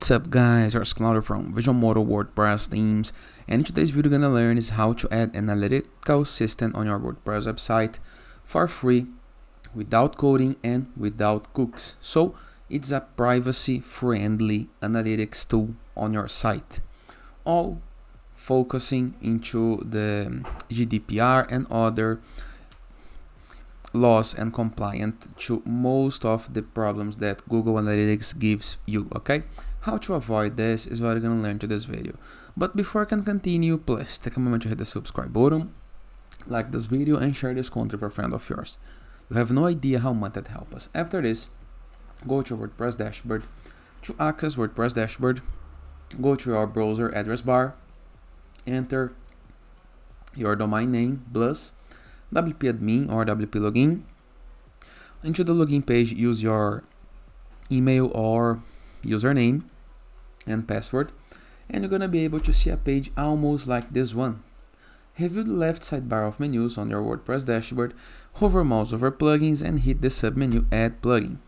What's up guys, it's Claudio from Visual WordPress themes, and in today's video you're gonna learn is how to add an analytical system on your WordPress website for free, without coding and without cookies. So it's a privacy friendly analytics tool on your site, all focusing into the GDPR and other laws and compliant to most of the problems that Google Analytics gives you. Okay, how to avoid this is what you're gonna learn to this video. But before I can continue, please take a moment to hit the subscribe button, like this video, and share this content with a friend of yours. You have no idea how much that helps us. After this, go to your WordPress dashboard. To access WordPress dashboard, go to your browser address bar, enter your domain name plus WP admin or WP login. Into the login page, use your email or username and password, and you're gonna be able to see a page almost like this one. Review the left sidebar of menus on your WordPress dashboard, hover mouse over plugins and hit the submenu Add Plugin.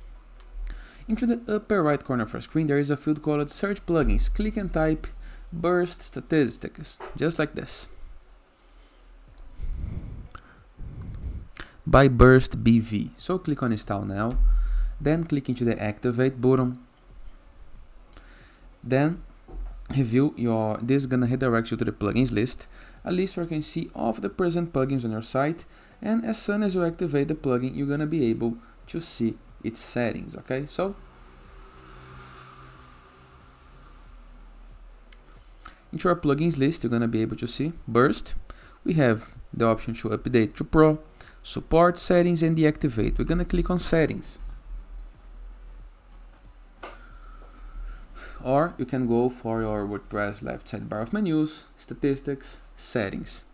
Into the upper right corner of your screen, there is a field called Search Plugins. Click and type Burst Statistics, just like this, by Burst BV. So click on Install Now, then click into the Activate button, then review this is gonna redirect you to the plugins list, a list where you can see all of the present plugins on your site, and as soon as you activate the plugin, you're gonna be able to see its settings. Okay, so into our plugins list, you're gonna be able to see Burst. We have the option to update to Pro, support, settings, and deactivate. We're gonna click on settings, or you can go for your WordPress left sidebar of menus, statistics, settings.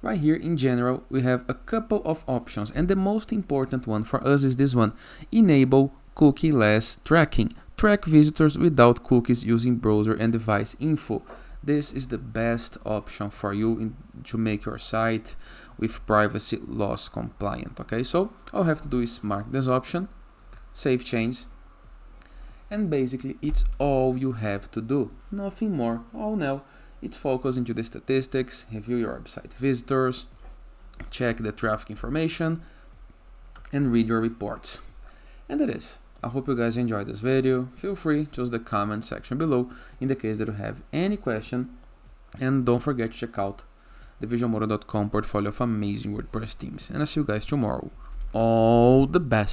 Right here in general, we have a couple of options, and the most important one for us is this one: enable cookie-less tracking. Track visitors without cookies using browser and device info. This is the best option for you to make your site with privacy laws compliant. Okay, so all you have to do is mark this option, save change, and basically it's all you have to do, nothing more. All now it's focused into the statistics, review your website visitors, check the traffic information, and read your reports. And that is. I hope you guys enjoyed this video. Feel free to use the comment section below in the case that you have any question, and don't forget to check out the visualmodo.com portfolio of amazing WordPress themes. And I'll see you guys tomorrow. All the best.